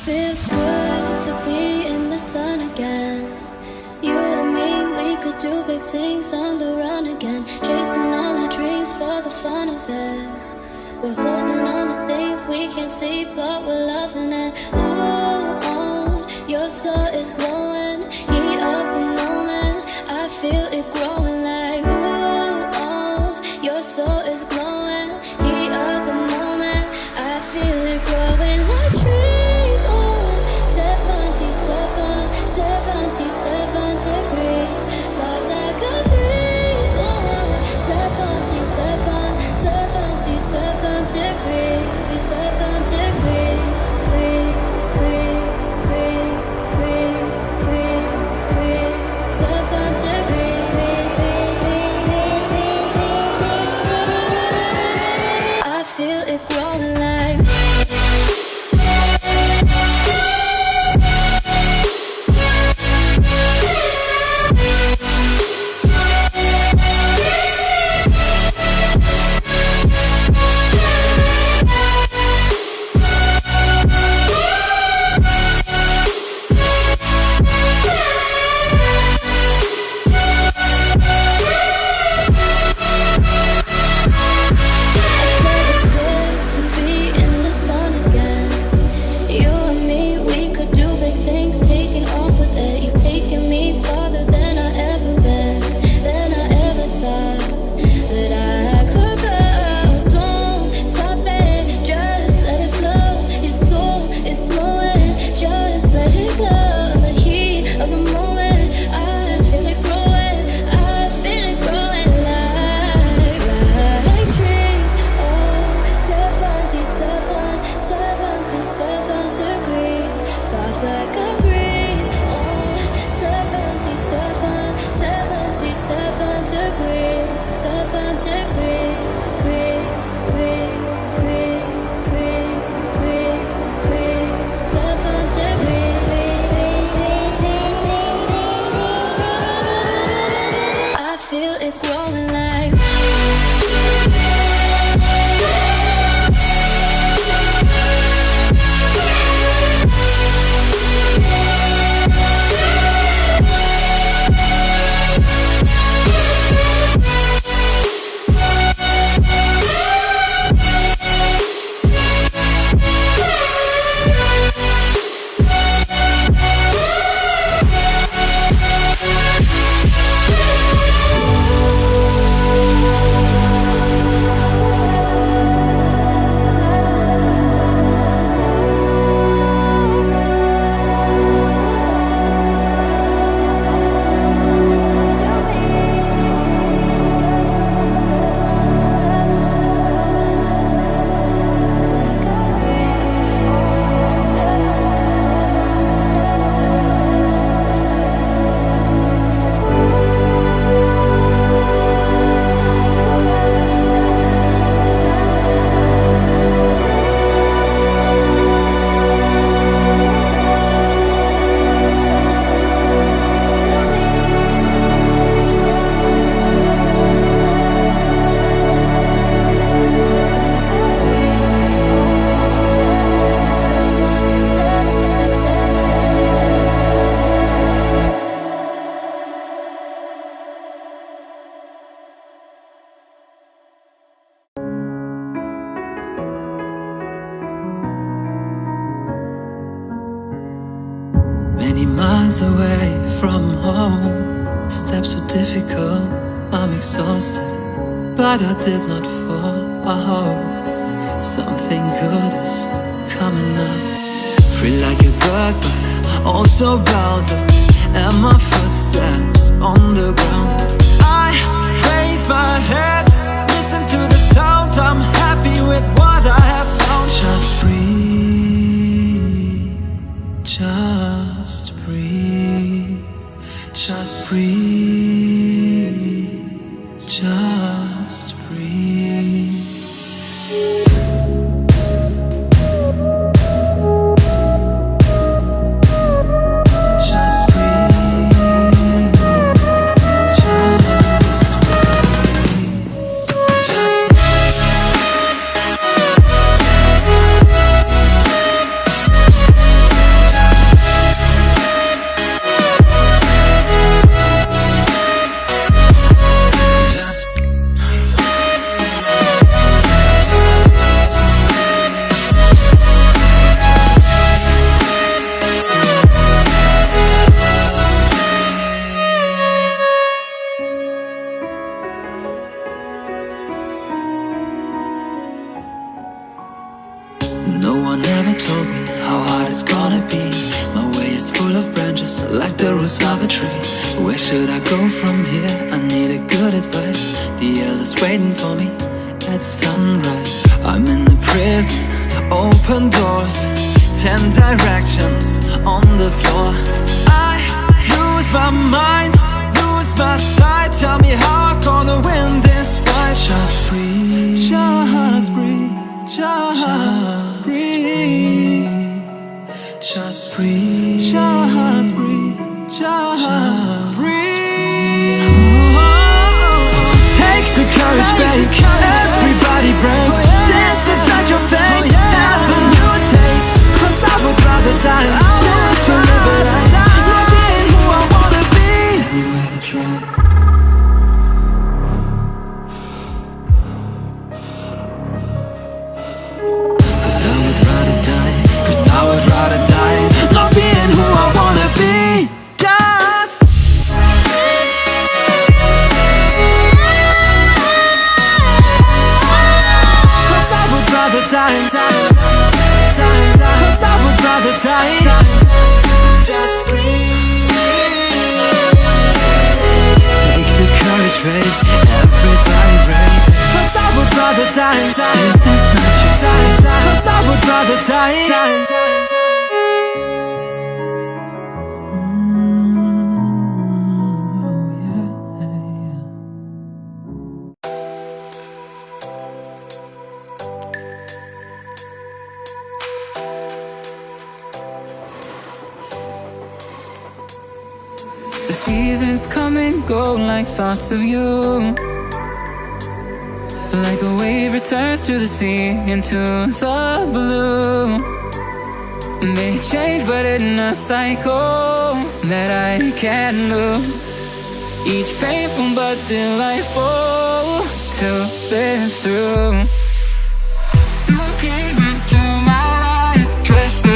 Feels good to be in the sun again. You and me, we could do big things on the run again. Chasing all our dreams for the fun of it. We're holding on to things we can't see, but we're loving it. Ooh, oh, your soul is glowing. Heat of the moment, I feel it growing like ooh, oh, your soul is glowing. Heat of the moment, I feel it growing like trees. Oh, 77 degrees, soft like a breeze. Oh, 77 degrees, 7 degrees, squeeze, squeeze, squeeze, squeeze, squeeze, squeeze, 7 degrees. I feel it growing like many miles away from home. Steps were difficult, I'm exhausted, but I did not fall. I hope something good is coming up. Free like a bird, but also bound up, and my footsteps on the ground. I raise my head, listen to the sound. I'm happy with what I have found. Just breathe, just breathe, just breathe, just breathe. it's gonna be. My way is full of branches, like the roots of a tree. Where should I go from here? I need a good advice. The elders waiting for me at sunrise. I'm in the prison, open doors, 10 directions on the floor. I lose my mind, lose my sight. Tell me how I'm gonna win this fight. Just breathe, just breathe, just breathe, just breathe, just breathe, just breathe. Take the courage, babe. Everybody breaks. This is not your fate. Never you take. 'Cause I would rather die than to live a life not being who I wanna be. You ever tried? 'Cause I would rather die. 'Cause I would rather die not being who I wanna be. Just rather die, cause I would rather die. Just breathe. Take the courage, babe. Everybody brave. 'Cause I would rather die. This is not your time. 'Cause I would rather die. The seasons come and go like thoughts of you. Like a wave returns to the sea, into the blue. They change but in a cycle that I can't lose. Each painful but delightful to live through. You came into my life, just a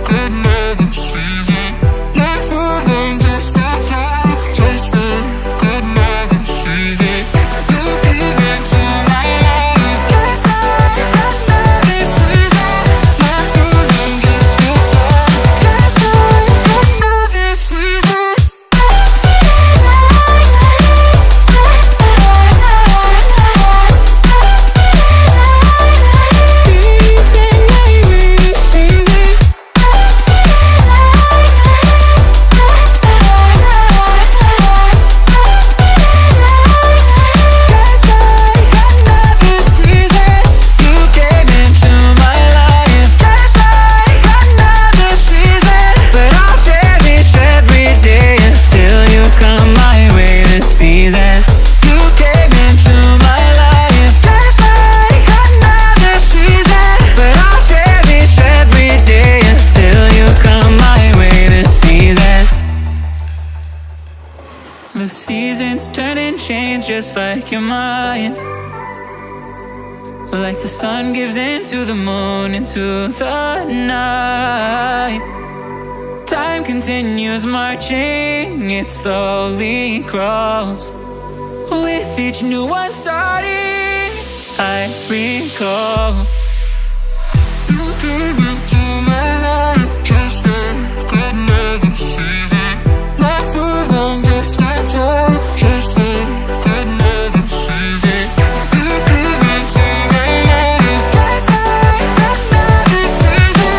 good another season. Not for them, just a time, just a good another season. You came into my life, just a good another season. Not for them, just a time, just a good another season. The seasons turn and change just like your mind. Like the sun gives into the moon, into the night. Time continues marching, it slowly crawls. With each new one starting, I recall. You came into my life, just a good another season. Not for long, just a time, just a good another season. You came into my life, just a good another season.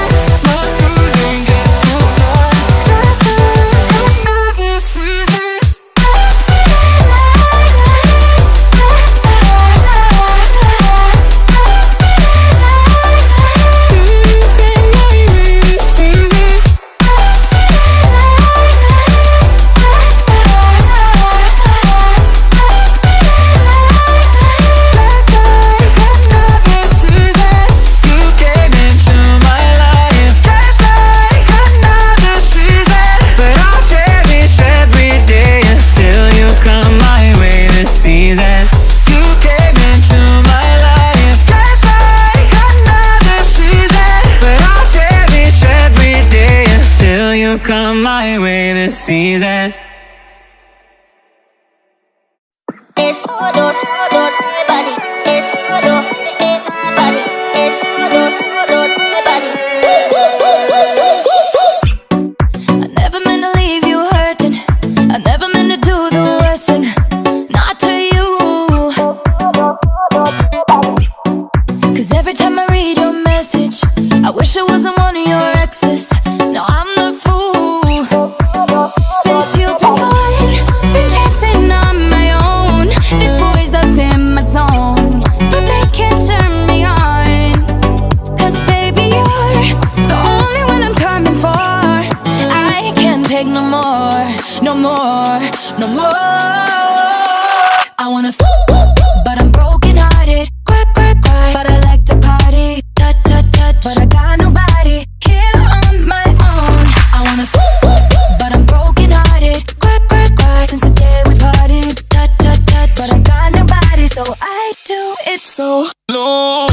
Not for long, just a time, just a good another season. Come my way this season. It's solo, body. It's solo, body. It's solo, body. I do it so low.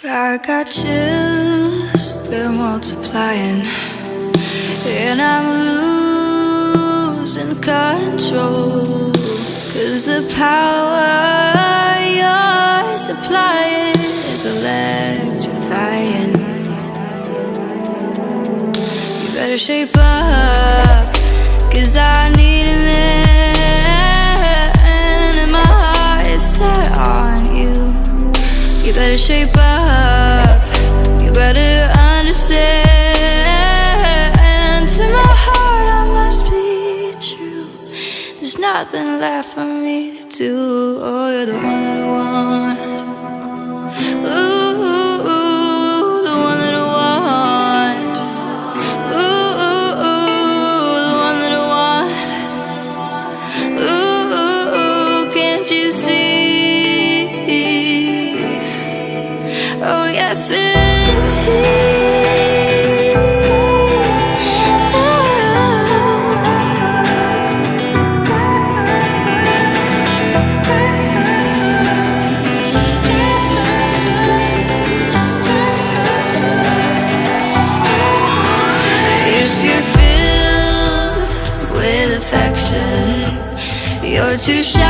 I got chills, they're multiplying, and I'm losing control. 'Cause the power you're supplying is electrifying. You better shape up, 'cause I need a man, and my heart is set on you. You better shape up, you better understand. To my heart I must be true. There's nothing left for me to do. Oh, you're the one that I want. Ooh, the one that I want. Ooh, the one that I want. Ooh, can't you see? Oh yes, indeed. If you're filled with affection, you're too shy